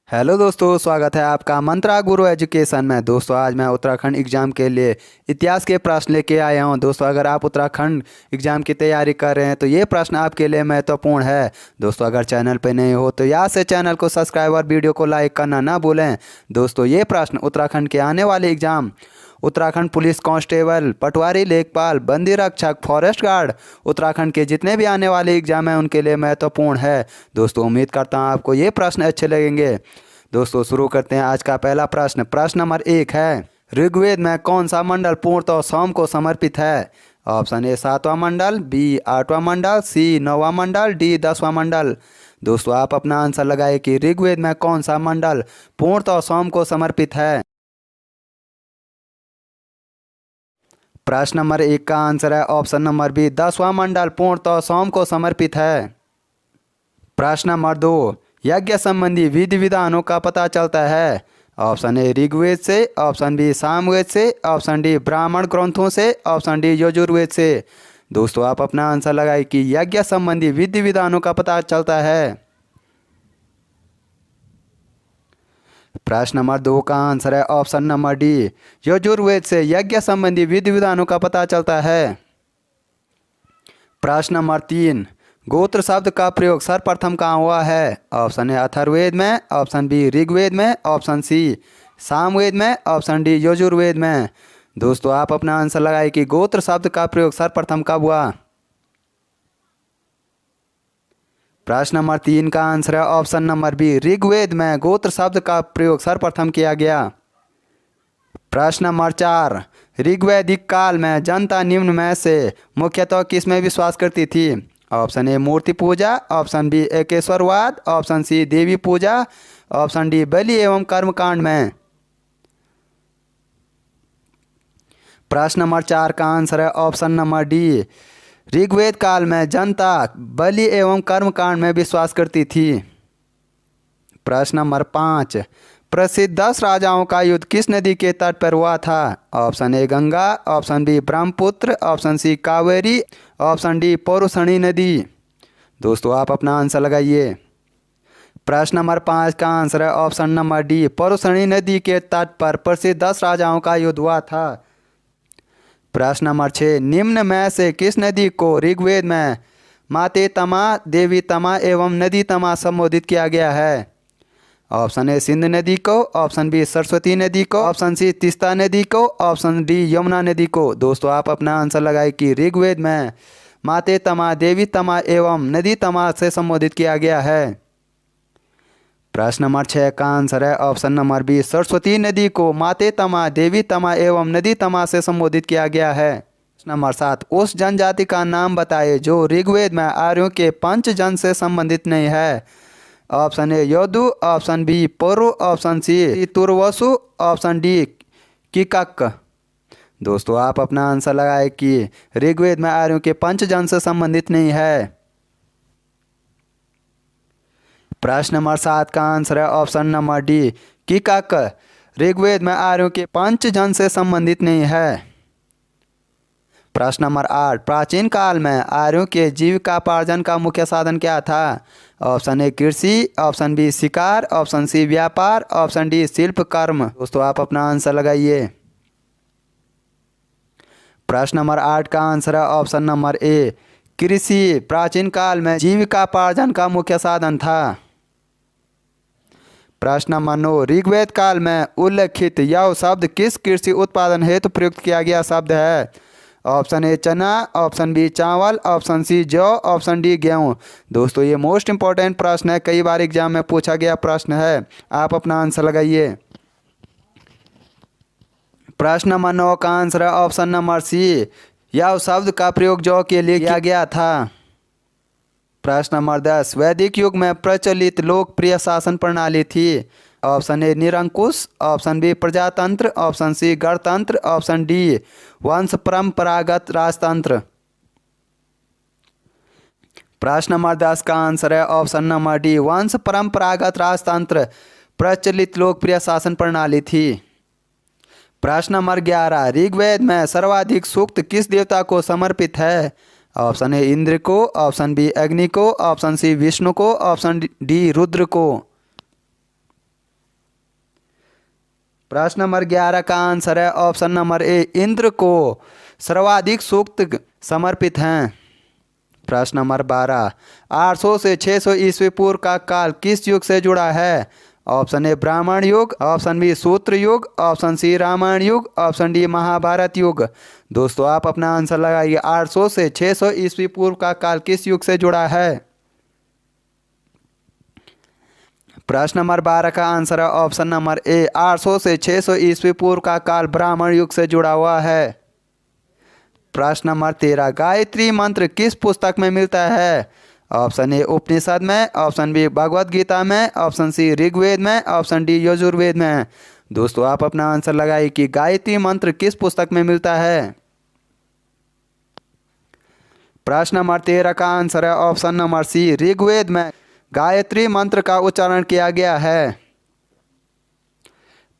Hello दोस्तों, स्वागत है आपका मंत्रा गुरु एजुकेशन में। दोस्तों आज मैं उत्तराखंड एग्जाम के लिए इतिहास के प्रश्न लेके आया हूं। दोस्तों अगर आप उत्तराखंड एग्जाम की तैयारी कर रहे हैं तो ये प्रश्न आपके लिए महत्वपूर्ण है। दोस्तों अगर चैनल पे नहीं हो तो यहाँ से चैनल को सब्सक्राइब और वीडियो को लाइक करना ना भूलें। दोस्तों ये प्रश्न उत्तराखंड के आने वाले एग्जाम उत्तराखंड पुलिस कांस्टेबल, पटवारी, लेखपाल, बंदी रक्षक, फॉरेस्ट गार्ड, उत्तराखंड के जितने भी आने वाले एग्जाम हैं उनके लिए महत्वपूर्ण है। दोस्तों उम्मीद करता हूँ आपको ये प्रश्न अच्छे लगेंगे। दोस्तों शुरू करते हैं आज का पहला प्रश्न। प्रश्न नंबर 1 है, ऋग्वेद में कौन सा मंडल पूर्णतः सोम को समर्पित है? ऑप्शन ए 7वां मंडल, बी 8वां मंडल, सी 9वां मंडल, डी 10वां मंडल। दोस्तों आप अपना आंसर लगाए कि ऋग्वेद में कौन सा मंडल पूर्णतः सोम को समर्पित है। प्रश्न नंबर 1 का आंसर है ऑप्शन नंबर बी 10वां मंडल पूर्णतः सोम को समर्पित है। प्रश्न नंबर 2, यज्ञ संबंधी विधि विधानों का पता चलता है? ऑप्शन ए ऋग्वेद से, ऑप्शन बी सामवेद से, ऑप्शन डी ब्राह्मण ग्रंथों से, ऑप्शन डी यजुर्वेद से। दोस्तों आप अपना आंसर लगाए कि यज्ञ संबंधी विधि विधानों का पता चलता है। प्रश्न नंबर 2 का आंसर है ऑप्शन नंबर डी, यजुर्वेद से यज्ञ संबंधी विधि विधानों का पता चलता है। प्रश्न नंबर 3, गोत्र शब्द का प्रयोग सर्वप्रथम कहाँ हुआ है? ऑप्शन ए अथर्ववेद में, ऑप्शन बी ऋग्वेद में, ऑप्शन सी सामवेद में, ऑप्शन डी यजुर्वेद में। दोस्तों आप अपना आंसर लगाए कि गोत्र शब्द का प्रयोग सर्वप्रथम कब हुआ। प्रश्न नंबर 3 का आंसर है ऑप्शन नंबर बी, ऋग्वेद में गोत्र शब्द का प्रयोग सर्वप्रथम किया गया। प्रश्न नंबर 4, ऋग्वैदिक काल में जनता निम्न में से मुख्यतः किस में विश्वास करती थी? ऑप्शन ए मूर्ति पूजा, ऑप्शन बी एकेश्वरवाद, ऑप्शन सी देवी पूजा, ऑप्शन डी बलि एवं कर्मकांड में। प्रश्न नंबर 4 का आंसर है ऑप्शन नंबर डी, ऋग्वेद काल में जनता बलि एवं कर्मकांड में विश्वास करती थी। प्रश्न नंबर 5, प्रसिद्ध 10 राजाओं का युद्ध किस नदी के तट पर हुआ था? Option A Ganga, option B Brahmaputra, option C Kaveri, option D Parushni नदी। दोस्तों आप अपना आंसर लगाइए। प्रश्न नंबर 5 का आंसर है ऑप्शन नंबर डी, पौरुषणी नदी के तट पर प्रसिद्ध 10 राजाओं का युद्ध हुआ था। प्रश्न नंबर 6, निम्न में से किस नदी को ऋग्वेद में माते तमा, देवी तमा एवं नदी तमा संबोधित किया गया है? ऑप्शन ए सिंध नदी को, ऑप्शन बी सरस्वती नदी को, ऑप्शन सी तीस्ता नदी को, ऑप्शन डी यमुना नदी को। दोस्तों आप अपना आंसर लगाए कि ऋग्वेद में माते तमा, देवी तमा एवं नदी तमा से संबोधित किया गया है। प्रश्न नंबर 6 का आंसर है ऑप्शन नंबर बी, सरस्वती नदी को माते तमा, देवी तमा एवं नदी तमा से संबोधित किया गया है। प्रश्न नंबर 7, उस जनजाति का नाम बताइए जो ऋग्वेद में आर्यों के पंचजन से संबंधित नहीं है? Option A Yadu, option B Puru, option C Turvasu, option D किकक। दोस्तों आप अपना आंसर लगाए कि ऋग्वेद में आर्यों के पंचजन से संबंधित नहीं है। प्रश्न नंबर 7 का आंसर है ऑप्शन नंबर डी, किकक ऋग्वेद में आर्यों के पंचजन से संबंधित नहीं है। प्रश्न नंबर 8, प्राचीन काल में आर्यों के जीविकापार्जन का मुख्य साधन क्या था? ऑप्शन ए कृषि, ऑप्शन बी शिकार, ऑप्शन सी व्यापार, ऑप्शन डी शिल्प कर्म। दोस्तों आप अपना आंसर लगाइए। प्रश्न नंबर 8 का आंसर है ऑप्शन नंबर ए, कृषि प्राचीन काल में जीविकापार्जन का मुख्य साधन था। प्रश्न नंबर 9, ऋग्वेद काल में उल्लिखित यह शब्द किस कृषि उत्पादन हेतु प्रयुक्त किया गया शब्द है? ऑप्शन ए चना, ऑप्शन बी चावल, ऑप्शन सी जौ, ऑप्शन डी गेहूँ। दोस्तों ये मोस्ट इंपॉर्टेंट प्रश्न है, कई बार एग्जाम में पूछा गया प्रश्न है। आप अपना आंसर लगाइए। प्रश्न नंबर 9 का आंसर है ऑप्शन नंबर सी, यह शब्द का प्रयोग जौ के लिए किया गया था। प्रश्न नंबर 10, वैदिक युग में प्रचलित लोकप्रिय शासन प्रणाली थी? ऑप्शन ए निरंकुश, ऑप्शन बी प्रजातंत्र, ऑप्शन सी गणतंत्र, ऑप्शन डी वंश परंपरागत राजतंत्र। प्रश्न नंबर 10 का आंसर है ऑप्शन नंबर डी, वंश परंपरागत राजतंत्र प्रचलित लोकप्रिय शासन प्रणाली थी। प्रश्न नंबर 11, ऋग्वेद में सर्वाधिक सूक्त किस देवता को समर्पित है? ऑप्शन ए इंद्र को, ऑप्शन बी अग्नि को, ऑप्शन सी विष्णु को, ऑप्शन डी रुद्र को। प्रश्न नंबर 11 का आंसर है ऑप्शन नंबर ए, इंद्र को सर्वाधिक सूक्त समर्पित हैं। प्रश्न नंबर 12, 800 से 600 ईस्वी पूर्व का काल किस युग से जुड़ा है? ऑप्शन ए ब्राह्मण युग, ऑप्शन बी सूत्र युग, ऑप्शन सी रामायण युग, ऑप्शन डी महाभारत युग। दोस्तों आप अपना आंसर लगाइए। 800 से 600 ईस्वी पूर्व का काल किस युग से जुड़ा है? प्रश्न नंबर 12 का आंसर है ऑप्शन नंबर ए, 800 से 600 ईस्वी पूर्व का काल ब्राह्मण युग से जुड़ा हुआ है। प्रश्न नंबर 13, गायत्री मंत्र किस पुस्तक में मिलता है? ऑप्शन ए उपनिषद में, ऑप्शन बी भगवत गीता में, ऑप्शन सी ऋग्वेद में, ऑप्शन डी यजुर्वेद में। दोस्तों आप अपना आंसर लगाइए कि गायत्री मंत्र किस पुस्तक में मिलता है। प्रश्न नंबर 13 का आंसर है ऑप्शन नंबर सी, ऋग्वेद में गायत्री मंत्र का उच्चारण किया गया है।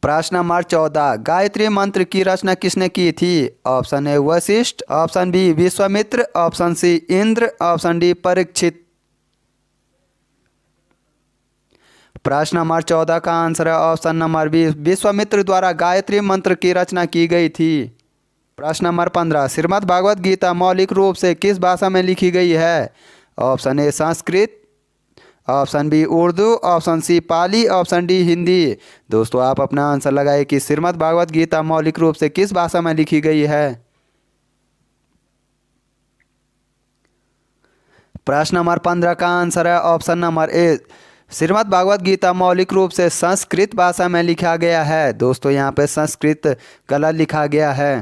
प्रश्न नंबर 14, गायत्री मंत्र की रचना किसने की थी? Option A Vashishtha, option B Vishwamitra, option C Indra, option D Parikshit. प्रश्न नंबर 14 का आंसर है ऑप्शन नंबर बी, विश्वामित्र द्वारा गायत्री मंत्र की रचना की गई थी। प्रश्न नंबर 15, श्रीमद् भागवत गीता मौलिक रूप से किस भाषा में लिखी गई है? Option A Sanskrit, option B Urdu, option C Pali, option D Hindi. दोस्तों आप अपना आंसर लगाइए कि श्रीमद् भागवत गीता मौलिक रूप से किस भाषा में लिखी गई है। प्रश्न नंबर 15 का आंसर है option number A, Shrimad Bhagavad Gita मौलिक रूप से संस्कृत भाषा में लिखा गया है। दोस्तों यहाँ पे संस्कृत गलत लिखा गया है।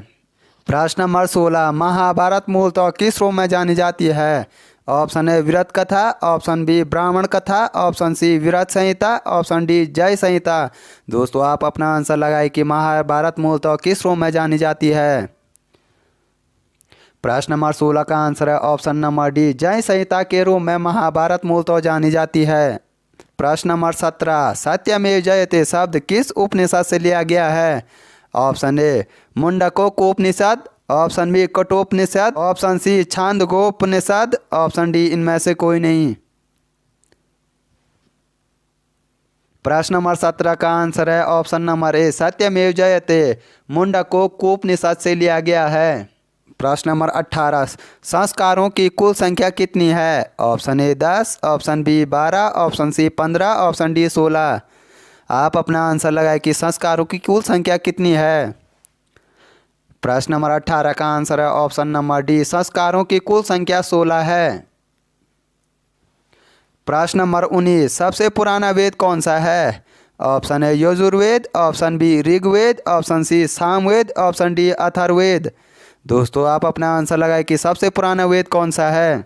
प्रश्न नंबर 16, महाभारत मूलतः किस रूप में जानी जाती है? ऑप्शन ए वीरत कथा, ऑप्शन बी ब्राह्मण कथा, ऑप्शन सी वीरत संहिता, ऑप्शन डी जय संहिता। दोस्तों आप अपना आंसर लगाए कि महाभारत मूलतः किस रूप में जानी जाती है। प्रश्न नंबर 16 का आंसर है ऑप्शन नंबर डी, जय संहिता के रूप में महाभारत मूलतः जानी जाती है। प्रश्न नंबर 17, सत्यमेव जयते शब्द किस उपनिषद से लिया गया है? Option A Mundakopanishad, option B Kathopanishad, option C Chandogyopanishad, option D इनमें से कोई नहीं। प्रश्न नंबर 17 का आंसर है ऑप्शन नंबर ए, सत्यमेव जयते मुंडकोपनिषद से लिया गया है। प्रश्न नंबर 18, संस्कारों की कुल संख्या कितनी है? Option A 10, option B 12, option C 15, option D 16। आप अपना आंसर लगाए कि संस्कारों की कुल संख्या कितनी है। प्रश्न नंबर 18 का आंसर है ऑप्शन नंबर डी, संस्कारों की कुल संख्या 16 है। प्रश्न नंबर 19, सबसे पुराना वेद कौन सा है? Option A Yajurveda, option B Rigveda, option C Samaveda, option D Atharvaveda. दोस्तों आप अपना आंसर लगाए कि सबसे पुराना वेद कौन सा है।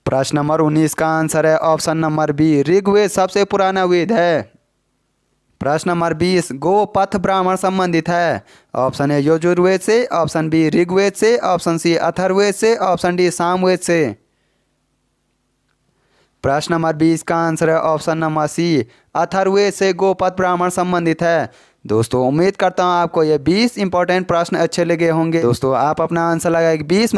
प्रश्न नंबर 19 का आंसर है ऑप्शन नंबर बी, ऋग्वेद सबसे पुराना वेद है। प्रश्न नंबर 20, गो पथ ब्राह्मण संबंधित है। ऑप्शन ए यजुर्वेद से, ऑप्शन बी ऋग्वेद से, ऑप्शन सी अथर्ववेद से, ऑप्शन डी सामवेद से। प्रश्न नंबर 20 का आंसर है ऑप्शन नंबर सी, अथर्ववेद से गोपथ ब्राह्मण संबंधित है। दोस्तों उम्मीद करता हूँ आपको ये 20 इंपॉर्टेंट प्रश्न अच्छे लगे होंगे। दोस्तों आप अपना आंसर लगाएं 20